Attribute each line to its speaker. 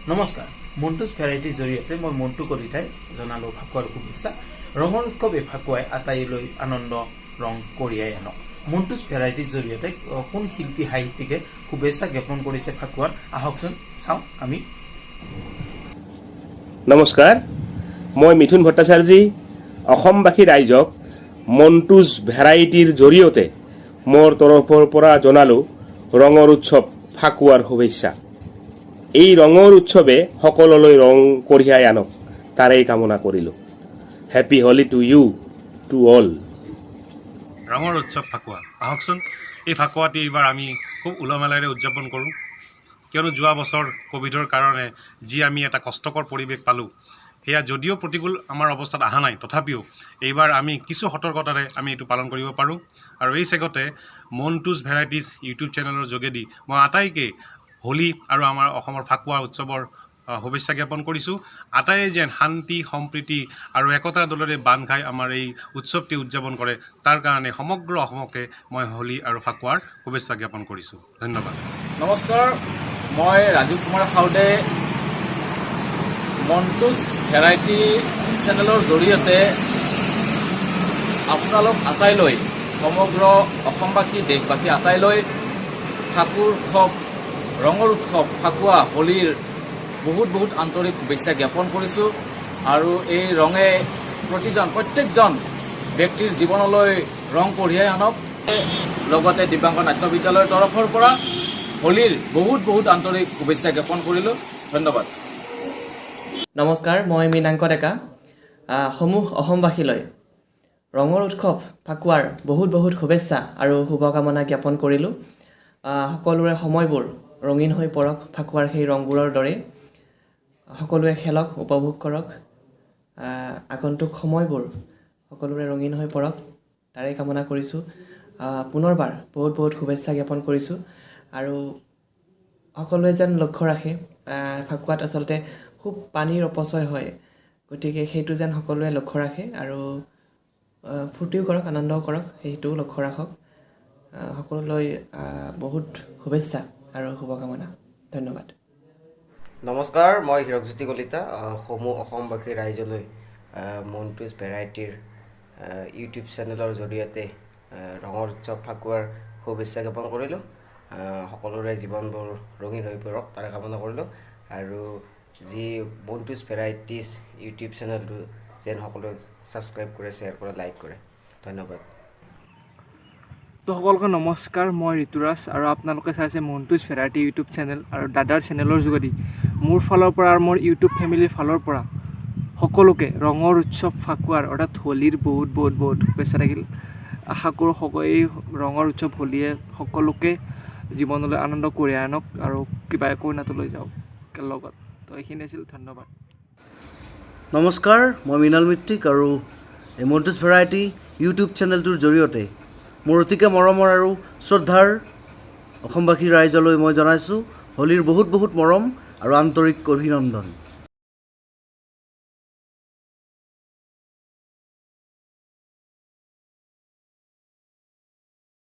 Speaker 1: নমস্কাৰ মন্টুছ ভেৰাইটিৰ জৰিয়তে মই মন্টু কলিতাই জনালো ফাকুৱাৰ শুভেচ্ছা ৰঙৰ উৎসৱ এই ফাকুৱাই আটাইলৈ আনন্দ ৰং কঢ়িয়াই আনক মন্টুছ ভেৰাইটিৰ জৰিয়তে কোন শিল্পী সাহিত্যিকে শুভেচ্ছা জ্ঞাপন কৰিছে ফাকুৱাৰ আহকচোন চাওঁ আমি
Speaker 2: নমস্কাৰ মই মিথুন ভট্টাচাৰ্যী অসমবাসী ৰাইজক মন্টুছ ভেৰাইটিৰ জৰিয়তে মোৰ তৰফৰ পৰা জনালো ৰঙৰ উৎসৱ ফাকুৱাৰ শুভেচ্ছা এই ৰঙৰ উৎসৱে সকলোলৈ ৰং কঢ়িয়াই আনক তাৰেই কামনা কৰিলো happy Holi to you to all
Speaker 3: ৰঙৰ উৎসৱ ফাকুৱা আহকচোন এই ফাকুৱাটি এইবাৰ আমি খুব উলহ-মালহেৰে উদযাপন কৰোঁ কিয়নো যোৱা বছৰ কোভিডৰ কাৰণে যি আমি এটা কষ্টকৰ পৰিৱেশ পালোঁ সেয়া যদিও প্ৰতিকূল আমাৰ অৱস্থাত অহা নাই তথাপিও এইবাৰ আমি কিছু সতৰ্কতাৰে আমি এইটো পালন কৰিব পাৰোঁ আৰু এই চেগতে মন্টুছ ভেৰাইটিজ ইউটিউব চেনেলৰ যোগেদি মই আটাইকে হোলি আৰু আমাৰ অসমৰ ফাকুৱা উৎসৱৰ শুভেচ্ছা জ্ঞাপন কৰিছোঁ আটাইয়ে যেন শান্তি সম্প্ৰীতি আৰু একতাৰ দলেৰে বান্ধ খাই আমাৰ এই উৎসৱটি উদযাপন কৰে তাৰ কাৰণে সমগ্ৰ অসমকে মই হোলি আৰু ফাকুৱাৰ শুভেচ্ছা জ্ঞাপন কৰিছোঁ ধন্যবাদ
Speaker 4: নমস্কাৰ মই ৰাজীৱ কুমাৰ খাউদে মন্টুছ ভেৰাইটি চেনেলৰ জৰিয়তে আপোনালোক আটাইলৈ সমগ্ৰ অসমবাসী দেশবাসী আটাইলৈ ফাকুৰ উৎসৱ ৰঙৰ উৎসৱ ফাকুৱা হোলীৰ বহুত আন্তৰিক শুভেচ্ছা জ্ঞাপন কৰিছোঁ আৰু এই ৰঙে প্ৰত্যেকজন ব্যক্তিৰ জীৱনলৈ ৰং কঢ়িয়াই আনক লগতে দিব্যাংগ নাট্য বিদ্যালয়ৰ তৰফৰ পৰা হোলীৰ বহুত আন্তৰিক শুভেচ্ছা জ্ঞাপন কৰিলোঁ ধন্যবাদ
Speaker 5: নমস্কাৰ মই মীনাংক ডেকা সমূহ অসমবাসীলৈ ৰঙৰ উৎসৱ ফাকুৱাৰ বহুত শুভেচ্ছা আৰু শুভকামনা জ্ঞাপন কৰিলোঁ সকলোৰে সময়বোৰ ৰঙীন হৈ পৰক ফাকুৱাৰ সেই ৰংবোৰৰ দৰে সকলোৱে খেলক উপভোগ কৰক আগন্তুক সময়বোৰ সকলোৰে ৰঙীন হৈ পৰক তাৰে কামনা কৰিছোঁ পুনৰবাৰ বহুত শুভেচ্ছা জ্ঞাপন কৰিছোঁ আৰু সকলোৱে যেন লক্ষ্য ৰাখে ফাকুৱাত আচলতে খুব পানীৰ অপচয় হয় গতিকে সেইটো যেন সকলোৱে লক্ষ্য ৰাখে আৰু ফূৰ্তিও কৰক আনন্দ কৰক সেইটোও লক্ষ্য ৰাখক সকলোলৈ বহুত শুভেচ্ছা আৰু শুভকামনা ধন্যবাদ
Speaker 6: নমস্কাৰ মই হিৰকজ্যোতি কলিতা সমূহ অসমবাসী ৰাইজলৈ মন্টুছ ভেৰাইটিৰ ইউটিউব চেনেলৰ জৰিয়তে ৰঙৰ উৎসৱ ফাকুৱাৰ শুভেচ্ছা জ্ঞাপন কৰিলোঁ সকলোৰে জীৱনবোৰ ৰঙীন হৈ পৰক তাৰে কামনা কৰিলোঁ আৰু যি মন্টুছ ভেৰাইটিজ ইউটিউব চেনেলটো যেন সকলোৱে ছাবস্ক্ৰাইব কৰে শ্বেয়াৰ কৰে লাইক কৰে ধন্যবাদ
Speaker 7: তো সকলোকে নমস্কাৰ মই ঋতুৰাজ আৰু আপোনালোকে চাইছে মন্টুছ ভেৰাইটি ইউটিউব চেনেল আৰু দাদাৰ চেনেলৰ যোগেদি মোৰ ফালৰ পৰা আৰু মোৰ ইউটিউব ফেমিলিৰ ফালৰ পৰা সকলোকে ৰঙৰ উৎসৱ ফাকুৱাৰ অৰ্থাৎ হোলীৰ বহুত শুভেচ্ছা থাকিল আশা কৰোঁ এই ৰঙৰ উৎসৱ হোলীয়ে সকলোকে জীৱনলৈ আনন্দ কঢ়িয়াই আনক আৰু কিবা একো নাটলৈ যাওক লগত তো এইখিনি আছিল ধন্যবাদ
Speaker 8: নমস্কাৰ মই মৃণাল মিত্তিক আৰু এই মন্টুছ ভেৰাইটি ইউটিউব চেনেলটোৰ জৰিয়তে মোৰ অতিকে মৰমৰ আৰু শ্ৰদ্ধাৰ অসমবাসী ৰাইজলৈ মই জনাইছোঁ হোলীৰ বহুত মৰম আৰু আন্তৰিক অভিনন্দন